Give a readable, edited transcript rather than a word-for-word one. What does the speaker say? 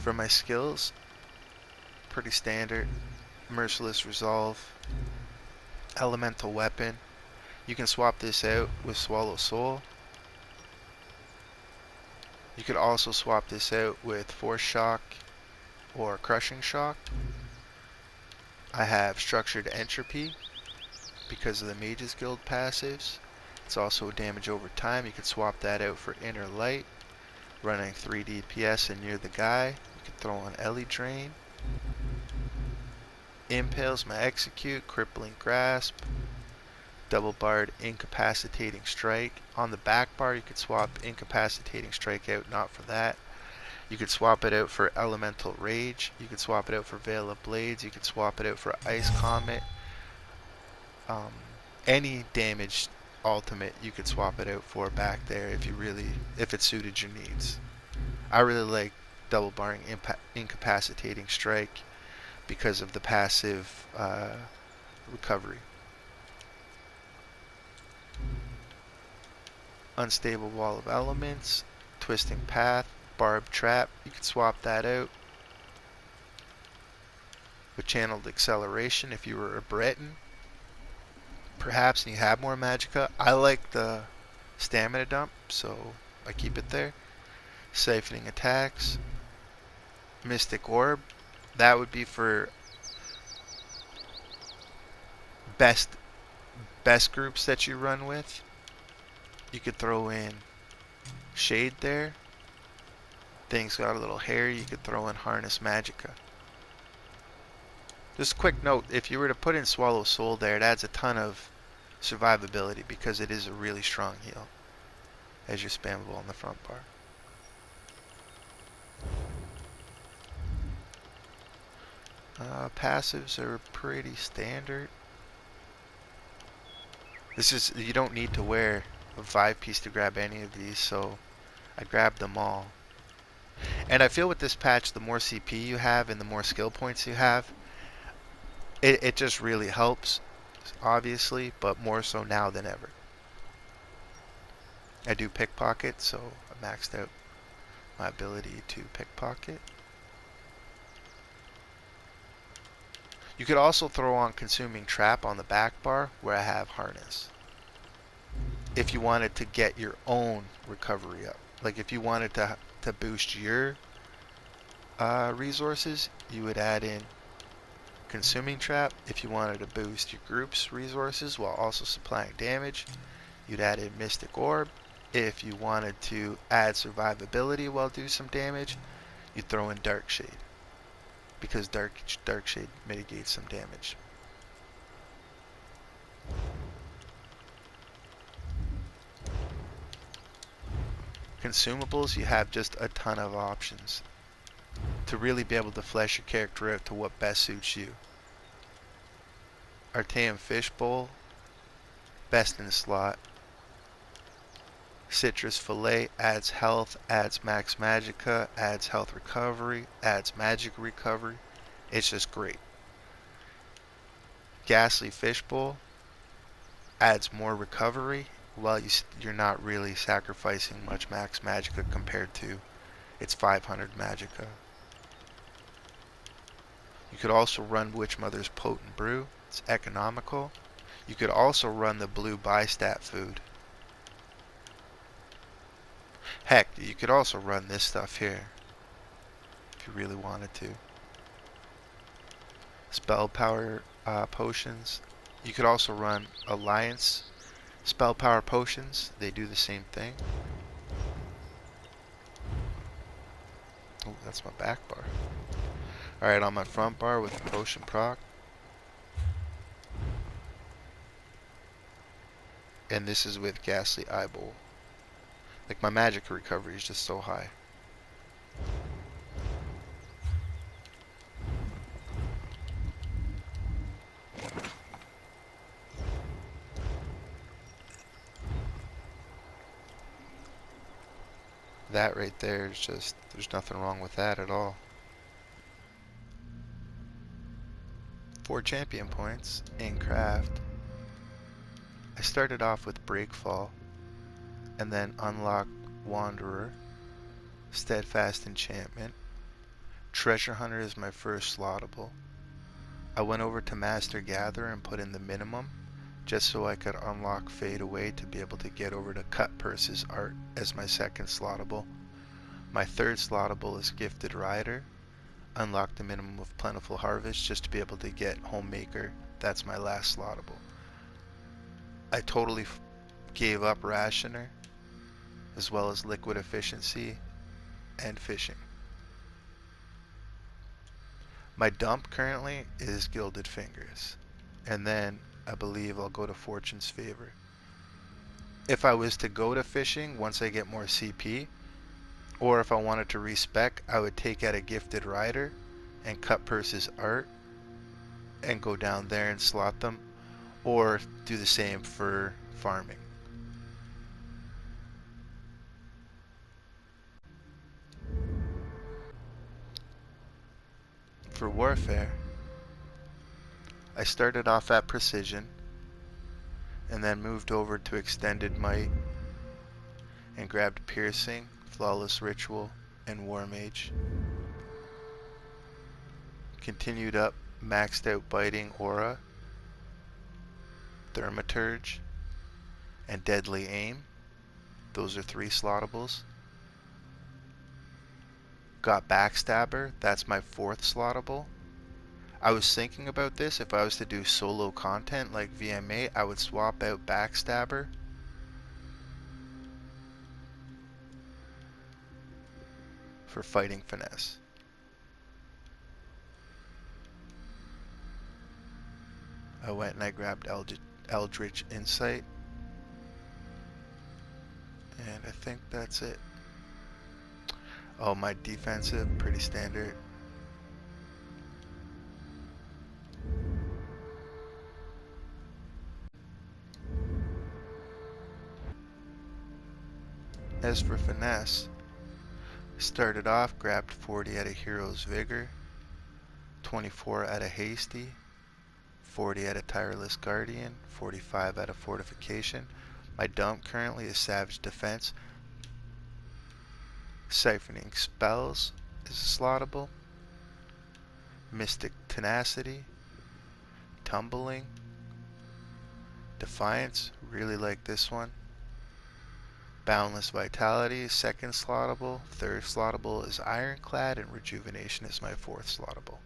For my skills, pretty standard. Merciless Resolve, Elemental Weapon. You can swap this out with Swallow Soul. You could also swap this out with Force Shock or Crushing Shock. I have Structured Entropy because of the Mage's Guild passives. It's also damage over time. You could swap that out for Inner Light, running 3 DPS and near the guy. You could throw on Ellie Drain. Impales my Execute, Crippling Grasp, Double Barred Incapacitating Strike. On the back bar you could swap Incapacitating Strike out, not for that. You could swap it out for Elemental Rage. You could swap it out for Veil of Blades. You could swap it out for Ice Comet. Any damage ultimate you could swap it out for back there if it suited your needs. I really like double barring Incapacitating Strike because of the passive recovery. Unstable Wall of Elements, Twisting Path, Barbed Trap. You could swap that out with Channeled Acceleration if you were a Breton, perhaps, and you have more Magicka. I like the Stamina Dump, so I keep it there. Siphoning Attacks, Mystic Orb. That would be for best groups that you run with. You could throw in Shade there. Things got a little hairy. You could throw in Harness Magicka. Just a quick note, if you were to put in Swallow Soul there, it adds a ton of survivability because it is a really strong heal as you're spammable on the front bar. Passives are pretty standard. You don't need to wear a 5-piece to grab any of these, so I grabbed them all. And I feel with this patch, the more CP you have and the more skill points you have, it just really helps, obviously, but more so now than ever. I do pickpocket, so I maxed out my ability to pickpocket. You could also throw on Consuming Trap on the back bar where I have Harness, if you wanted to get your own recovery up. Like if you wanted to boost your resources, you would add in Consuming Trap. If you wanted to boost your group's resources while also supplying damage, you'd add in Mystic Orb. If you wanted to add survivability while do some damage, you'd throw in Dark Shade, because Dark Shade mitigates some damage. Consumables, you have just a ton of options to really be able to flesh your character out to what best suits you. Arteum Fishbowl, best in the slot. Citrus Fillet adds health, adds Max Magicka, adds health recovery, adds magic recovery. It's just great. Ghastly Fishbowl adds more recovery while you're not really sacrificing much Max Magicka compared to its 500 Magicka. You could also run Witch Mother's Potent Brew. It's economical. You could also run the blue Bistat food. Heck, you could also run this stuff here if you really wanted to. Spell power potions. You could also run Alliance spell power potions. They do the same thing. Oh, that's my back bar. Alright, on my front bar with potion proc. And this is with Ghastly Eyeball. Like, my magic recovery is just so high. That right there is just, there's nothing wrong with that at all. 4 champion points in craft. I started off with Breakfall, and then unlocked Wanderer, Steadfast Enchantment, Treasure Hunter is my first slottable. I went over to Master Gatherer and put in the minimum, just so I could unlock Fade Away to be able to get over to Cut Purse's Art as my second slottable. My third slottable is Gifted Rider. Unlock the minimum of Plentiful Harvest just to be able to get Homemaker. That's my last slottable. I totally gave up Rationer, as well as Liquid Efficiency and Fishing. My dump currently is Gilded Fingers, and then I believe I'll go to Fortune's Favor. If I was to go to Fishing once I get more CP, or if I wanted to respec, I would take out a Gifted Rider and Cut Purse's Art and go down there and slot them, or do the same for farming. For Warfare, I started off at Precision and then moved over to Extended Might and grabbed Piercing, Flawless Ritual, and War Mage. Continued up, maxed out Biting Aura, Thaumaturge, and Deadly Aim. Those are 3 slottables. Got Backstabber, that's my 4th slottable. I was thinking about this, if I was to do solo content like VMA, I would swap out Backstabber for Fighting Finesse. I went and I grabbed Eldritch Insight, and I think that's it. Oh, my defensive, pretty standard. As for finesse, started off, grabbed 40 out of Hero's Vigor, 24 out of Hasty, 40 out of Tireless Guardian, 45 out of Fortification. My dump currently is Savage Defense. Siphoning Spells is a slottable. Mystic Tenacity, Tumbling, Defiance, really like this one. Boundless Vitality, second slottable. Third slottable is Ironclad, and Rejuvenation is my 4th slottable.